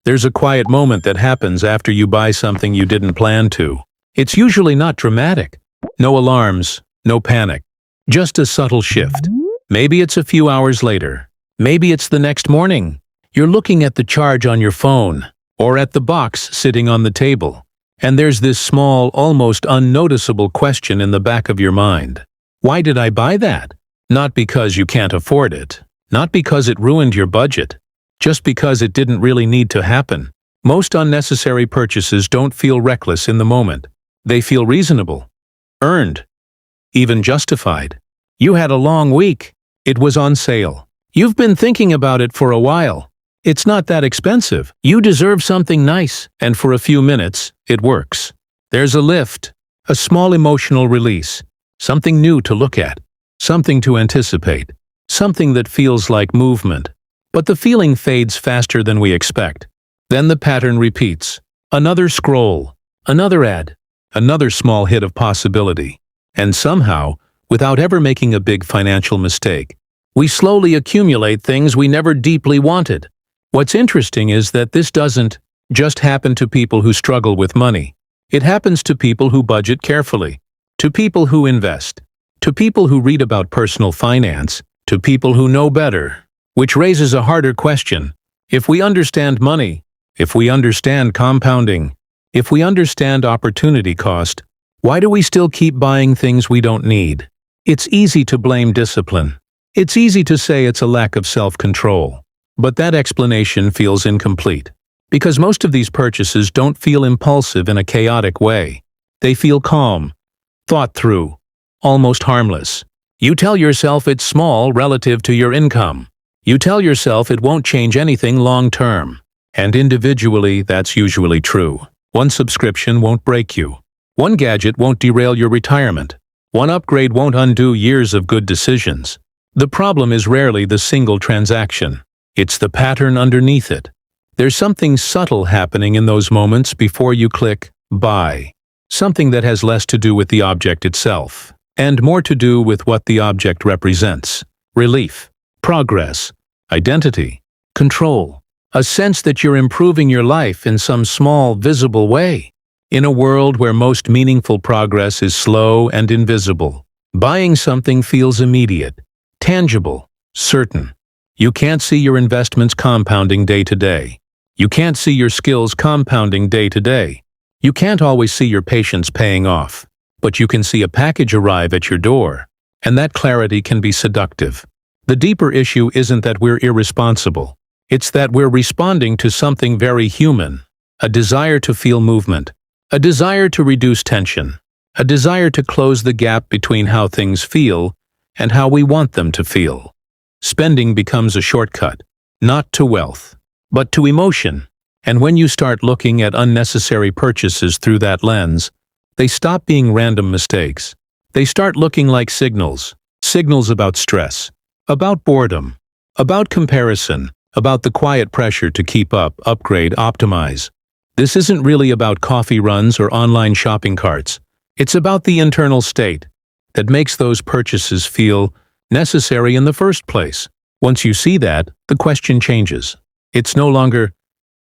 There's a quiet moment that happens after you buy something you didn't plan to. It's usually not dramatic. No alarms, no panic. Just a subtle shift. Maybe it's a few hours later. Maybe it's the next morning. You're looking at the charge on your phone, or at the box sitting on the table. And there's this small, almost unnoticeable question in the back of your mind. Why did I buy that? Not because you can't afford it. Not because it ruined your budget. Just because it didn't really need to happen. Most unnecessary purchases don't feel reckless in the moment. They feel reasonable. Earned. Even justified. You had a long week. It was on sale. You've been thinking about it for a while. It's not that expensive. You deserve something nice, and for a few minutes, it works. There's a lift, a small emotional release, something new to look at, something to anticipate, something that feels like movement. But the feeling fades faster than we expect. Then the pattern repeats. Another scroll, another ad, another small hit of possibility. And somehow, without ever making a big financial mistake, we slowly accumulate things we never deeply wanted. What's interesting is that this doesn't just happen to people who struggle with money. It happens to people who budget carefully, to people who invest, to people who read about personal finance, to people who know better. Which raises a harder question. If we understand money, if we understand compounding, if we understand opportunity cost, why do we still keep buying things we don't need? It's easy to blame discipline. It's easy to say it's a lack of self-control. But that explanation feels incomplete. Because most of these purchases don't feel impulsive in a chaotic way. They feel calm, thought through, almost harmless. You tell yourself it's small relative to your income. You tell yourself it won't change anything long-term. And individually, that's usually true. One subscription won't break you. One gadget won't derail your retirement. One upgrade won't undo years of good decisions. The problem is rarely the single transaction. It's the pattern underneath it. There's something subtle happening in those moments before you click buy. Something that has less to do with the object itself, and more to do with what the object represents. Relief, progress, identity, control. A sense that you're improving your life in some small, visible way. In a world where most meaningful progress is slow and invisible, buying something feels immediate, tangible, certain. You can't see your investments compounding day to day. You can't see your skills compounding day to day. You can't always see your patience paying off, but you can see a package arrive at your door, and that clarity can be seductive. The deeper issue isn't that we're irresponsible. It's that we're responding to something very human, a desire to feel movement, a desire to reduce tension, a desire to close the gap between how things feel and how we want them to feel. Spending becomes a shortcut, not to wealth, but to emotion. And when you start looking at unnecessary purchases through that lens, they stop being random mistakes. They start looking like signals about stress, about boredom, about comparison, about the quiet pressure to keep up, upgrade, optimize. This isn't really about coffee runs or online shopping carts. It's about the internal state that makes those purchases feel necessary in the first place. Once you see that, the question changes. It's no longer,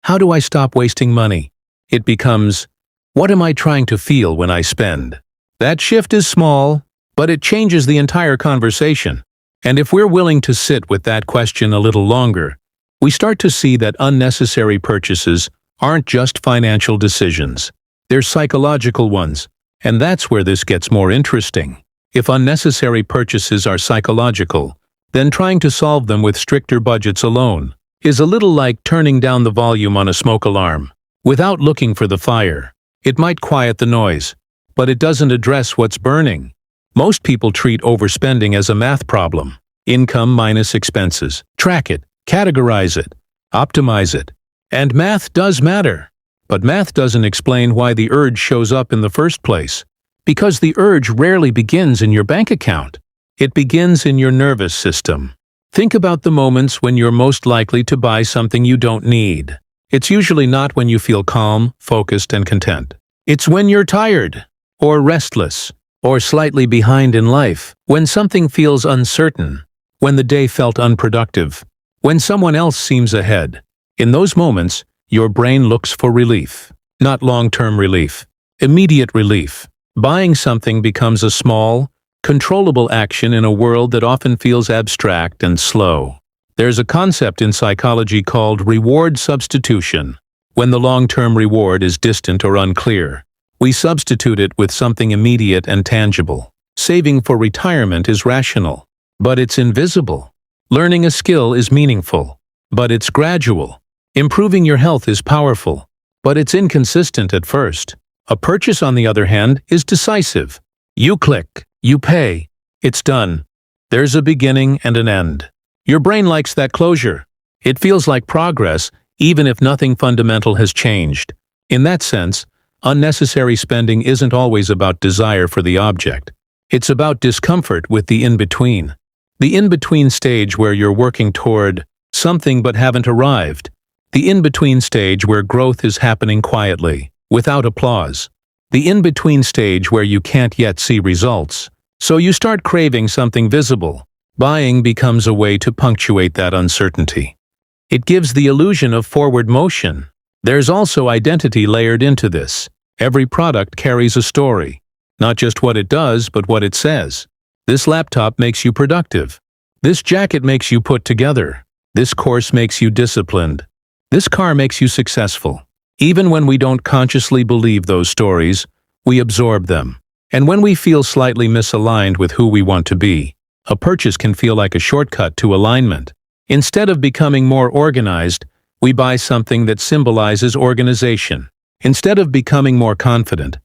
how do I stop wasting money? It becomes, what am I trying to feel when I spend? That shift is small, but it changes the entire conversation. And if we're willing to sit with that question a little longer, we start to see that unnecessary purchases aren't just financial decisions. They're psychological ones, and that's where this gets more interesting. If unnecessary purchases are psychological, then trying to solve them with stricter budgets alone is a little like turning down the volume on a smoke alarm. Without looking for the fire, it might quiet the noise, but it doesn't address what's burning. Most people treat overspending as a math problem. Income minus expenses. Track it, categorize it, optimize it. And math does matter. But math doesn't explain why the urge shows up in the first place. Because the urge rarely begins in your bank account. It begins in your nervous system. Think about the moments when you're most likely to buy something you don't need. It's usually not when you feel calm, focused, and content. It's when you're tired, or restless, or slightly behind in life, when something feels uncertain, when the day felt unproductive, when someone else seems ahead. In those moments, Your brain looks for relief, not long-term relief, immediate relief. Buying something becomes a small, controllable action in a world that often feels abstract and slow. There's a concept in psychology called reward substitution. When the long-term reward is distant or unclear, we substitute it with something immediate and tangible. Saving for retirement is rational, but it's invisible. Learning a skill is meaningful, but it's gradual. Improving your health is powerful, but it's inconsistent at first. A purchase, on the other hand, is decisive. You click, you pay, it's done. There's a beginning and an end. Your brain likes that closure. It feels like progress, even if nothing fundamental has changed. In that sense, unnecessary spending isn't always about desire for the object. It's about discomfort with the in-between. The in-between stage where you're working toward something but haven't arrived. The in-between stage where growth is happening quietly, without applause. The in-between stage where you can't yet see results. So you start craving something visible. Buying becomes a way to punctuate that uncertainty. It gives the illusion of forward motion. There's also identity layered into this. Every product carries a story. Not just what it does, but what it says. This laptop makes you productive. This jacket makes you put together. This course makes you disciplined. This car makes you successful. Even when we don't consciously believe those stories, we absorb them. And when we feel slightly misaligned with who we want to be, a purchase can feel like a shortcut to alignment. Instead of becoming more organized, we buy something that symbolizes organization. Instead of becoming more confident,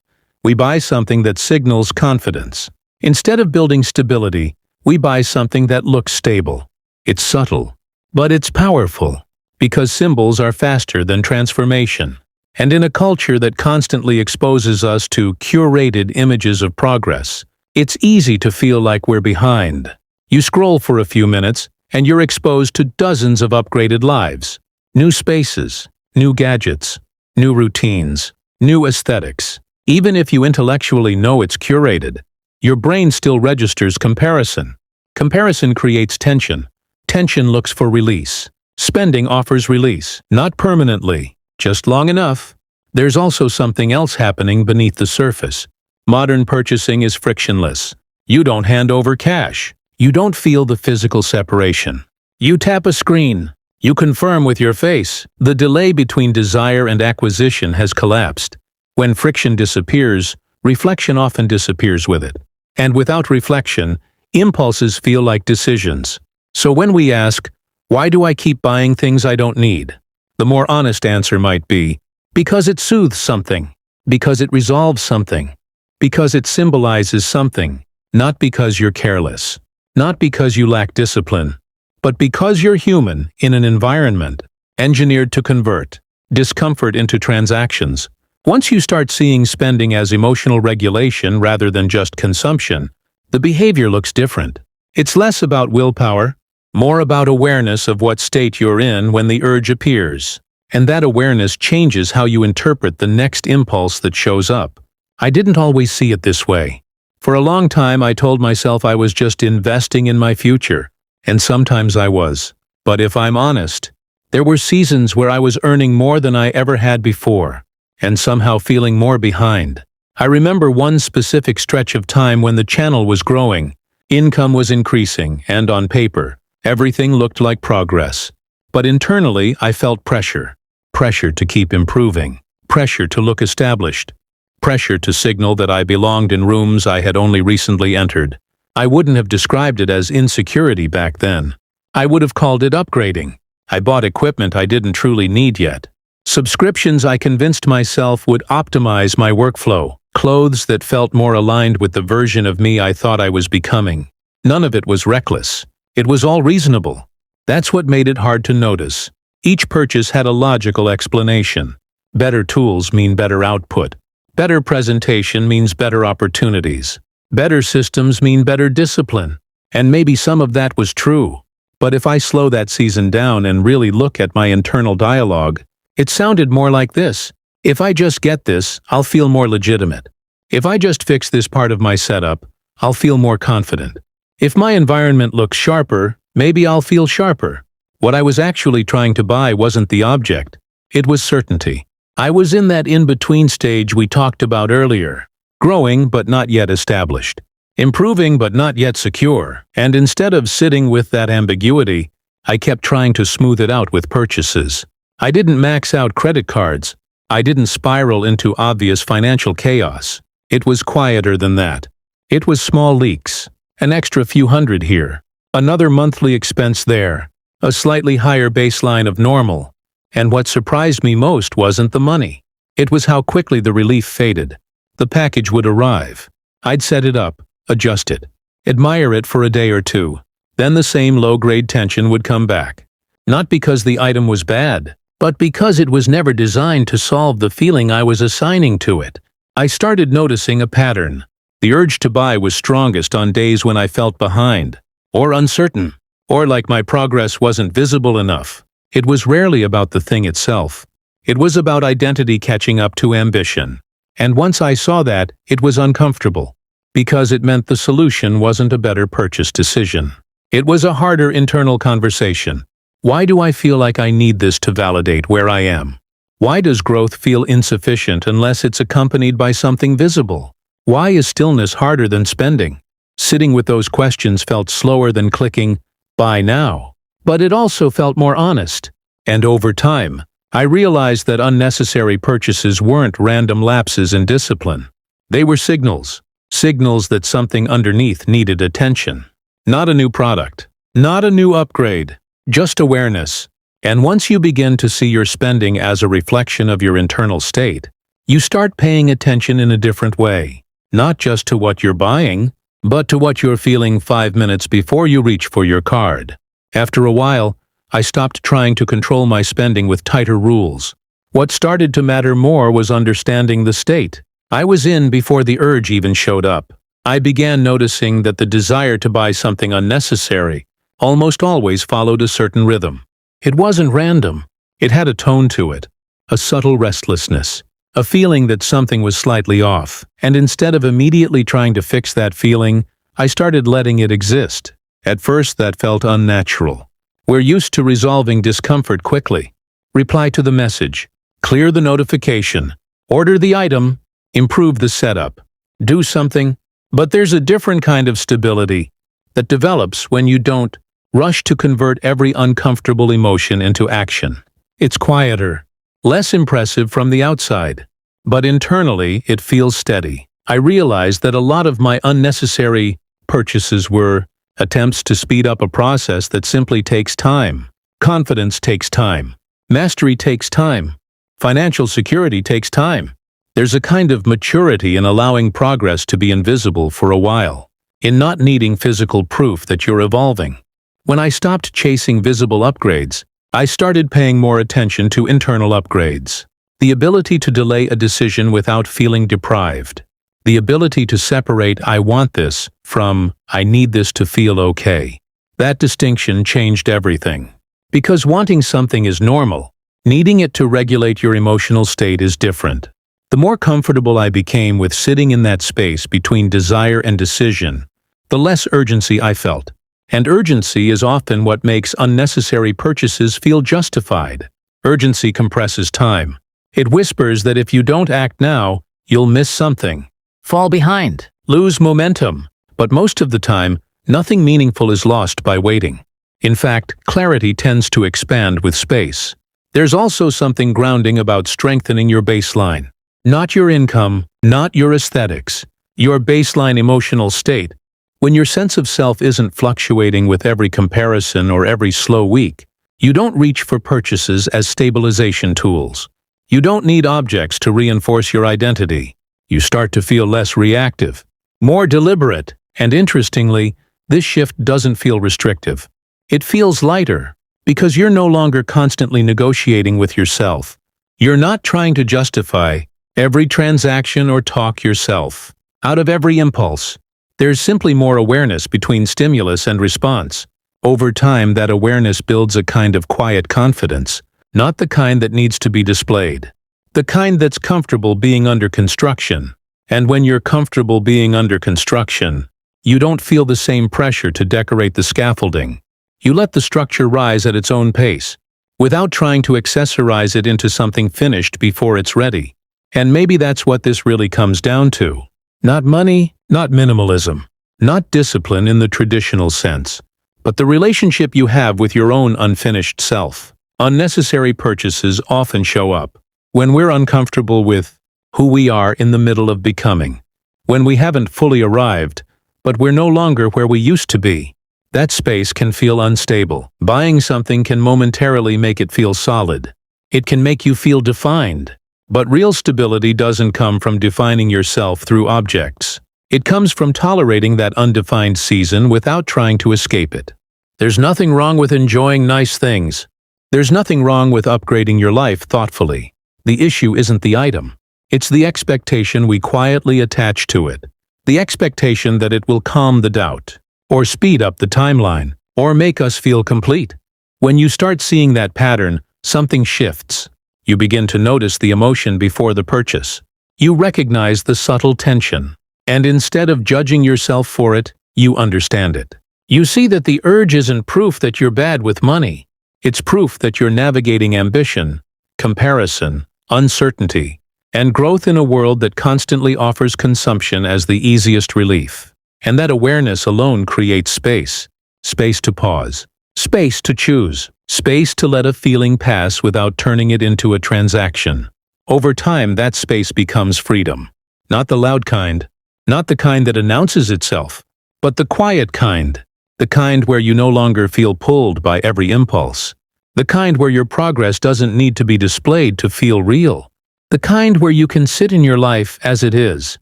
we buy something that signals confidence. Instead of building stability, we buy something that looks stable. It's subtle, but it's powerful, because symbols are faster than transformation. And in a culture that constantly exposes us to curated images of progress, it's easy to feel like we're behind. You scroll for a few minutes, and you're exposed to dozens of upgraded lives. New spaces, new gadgets, new routines, new aesthetics. Even if you intellectually know it's curated, your brain still registers comparison. Comparison creates tension. Tension looks for release. Spending offers release, not permanently, just long enough. There's also something else happening beneath the surface. Modern purchasing is frictionless. You don't hand over cash. You don't feel the physical separation. You tap a screen. You confirm with your face. The delay between desire and acquisition has collapsed. When friction disappears, reflection often disappears with it. And without reflection, impulses feel like decisions. So when we ask, why do I keep buying things I don't need? The more honest answer might be, because it soothes something, because it resolves something, because it symbolizes something, not because you're careless, not because you lack discipline, but because you're human in an environment engineered to convert discomfort into transactions. Once you start seeing spending as emotional regulation rather than just consumption, the behavior looks different. It's less about willpower, more about awareness of what state you're in when the urge appears. And that awareness changes how you interpret the next impulse that shows up. I didn't always see it this way. For a long time, I told myself I was just investing in my future, and sometimes I was. But if I'm honest, there were seasons where I was earning more than I ever had before, and somehow feeling more behind. I remember one specific stretch of time when the channel was growing, income was increasing, and on paper, everything looked like progress. But internally, I felt pressure. Pressure to keep improving. Pressure to look established. Pressure to signal that I belonged in rooms I had only recently entered. I wouldn't have described it as insecurity back then. I would have called it upgrading. I bought equipment I didn't truly need yet. Subscriptions I convinced myself would optimize my workflow. Clothes that felt more aligned with the version of me I thought I was becoming. None of it was reckless. It was all reasonable. That's what made it hard to notice. Each purchase had a logical explanation. Better tools mean better output. Better presentation means better opportunities. Better systems mean better discipline. And maybe some of that was true. But if I slow that season down and really look at my internal dialogue, it sounded more like this. If I just get this, I'll feel more legitimate. If I just fix this part of my setup, I'll feel more confident. If my environment looks sharper, maybe I'll feel sharper. What I was actually trying to buy wasn't the object. It was certainty. I was in that in-between stage we talked about earlier, growing but not yet established, improving but not yet secure, and instead of sitting with that ambiguity, I kept trying to smooth it out with purchases. I didn't max out credit cards. I didn't spiral into obvious financial chaos. It was quieter than that. It was small leaks, an extra few hundred here, another monthly expense there, a slightly higher baseline of normal. And what surprised me most wasn't the money. It was how quickly the relief faded. The package would arrive. I'd set it up, adjust it, admire it for a day or two. Then the same low-grade tension would come back. Not because the item was bad, but because it was never designed to solve the feeling I was assigning to it. I started noticing a pattern. The urge to buy was strongest on days when I felt behind, or uncertain, or like my progress wasn't visible enough. It was rarely about the thing itself. It was about identity catching up to ambition. And once I saw that, it was uncomfortable, because it meant the solution wasn't a better purchase decision. It was a harder internal conversation. Why do I feel like I need this to validate where I am? Why does growth feel insufficient unless it's accompanied by something visible? Why is stillness harder than spending? Sitting with those questions felt slower than clicking, buy now. But it also felt more honest. And over time, I realized that unnecessary purchases weren't random lapses in discipline. They were signals. Signals that something underneath needed attention. Not a new product. Not a new upgrade. Just awareness. And once you begin to see your spending as a reflection of your internal state, you start paying attention in a different way. Not just to what you're buying, but to what you're feeling 5 minutes before you reach for your card. After a while, I stopped trying to control my spending with tighter rules. What started to matter more was understanding the state I was in before the urge even showed up. I began noticing that the desire to buy something unnecessary almost always followed a certain rhythm. It wasn't random. It had a tone to it, a subtle restlessness, a feeling that something was slightly off. And instead of immediately trying to fix that feeling, I started letting it exist. At first, that felt unnatural. We're used to resolving discomfort quickly. Reply to the message, clear the notification, order the item, improve the setup, do something. But there's a different kind of stability that develops when you don't rush to convert every uncomfortable emotion into action. It's quieter, less impressive from the outside, but internally it feels steady. I realized that a lot of my unnecessary purchases were attempts to speed up a process that simply takes time. Confidence takes time. Mastery takes time. Financial security takes time. There's a kind of maturity in allowing progress to be invisible for a while, in not needing physical proof that you're evolving. When I stopped chasing visible upgrades, I started paying more attention to internal upgrades. The ability to delay a decision without feeling deprived. The ability to separate "I want this" from "I need this to feel okay." That distinction changed everything. Because wanting something is normal, needing it to regulate your emotional state is different. The more comfortable I became with sitting in that space between desire and decision, the less urgency I felt. And urgency is often what makes unnecessary purchases feel justified. Urgency compresses time. It whispers that if you don't act now, you'll miss something. Fall behind. Lose momentum. But most of the time, nothing meaningful is lost by waiting. In fact, clarity tends to expand with space. There's also something grounding about strengthening your baseline. Not your income, not your aesthetics, your baseline emotional state. When your sense of self isn't fluctuating with every comparison or every slow week, you don't reach for purchases as stabilization tools. You don't need objects to reinforce your identity. You start to feel less reactive, more deliberate, and interestingly, this shift doesn't feel restrictive. It feels lighter, because you're no longer constantly negotiating with yourself. You're not trying to justify every transaction or talk yourself out of every impulse. There's simply more awareness between stimulus and response. Over time, that awareness builds a kind of quiet confidence, not the kind that needs to be displayed. The kind that's comfortable being under construction. And when you're comfortable being under construction, you don't feel the same pressure to decorate the scaffolding. You let the structure rise at its own pace. without trying to accessorize it into something finished before it's ready. And maybe that's what this really comes down to. Not money, not minimalism, not discipline in the traditional sense, but the relationship you have with your own unfinished self. Unnecessary purchases often show up when we're uncomfortable with who we are in the middle of becoming, when we haven't fully arrived, but we're no longer where we used to be. That space can feel unstable. Buying something can momentarily make it feel solid. It can make you feel defined. But real stability doesn't come from defining yourself through objects. It comes from tolerating that undefined season without trying to escape it. There's nothing wrong with enjoying nice things. There's nothing wrong with upgrading your life thoughtfully. The issue isn't the item. It's the expectation we quietly attach to it. The expectation that it will calm the doubt, or speed up the timeline, or make us feel complete. When you start seeing that pattern, something shifts. You begin to notice the emotion before the purchase. You recognize the subtle tension. And instead of judging yourself for it, you understand it. You see that the urge isn't proof that you're bad with money. It's proof that you're navigating ambition, comparison, uncertainty, and growth in a world that constantly offers consumption as the easiest relief. And that awareness alone creates space. Space to pause. Space to choose. Space to let a feeling pass without turning it into a transaction. Over time, that space becomes freedom. Not the loud kind, not the kind that announces itself, but the quiet kind. The kind where you no longer feel pulled by every impulse. The kind where your progress doesn't need to be displayed to feel real. The kind where you can sit in your life as it is.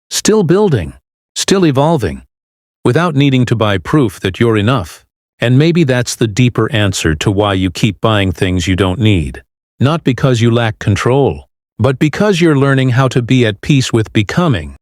Still building, still evolving, without needing to buy proof that you're enough. And maybe that's the deeper answer to why you keep buying things you don't need. Not because you lack control, but because you're learning how to be at peace with becoming.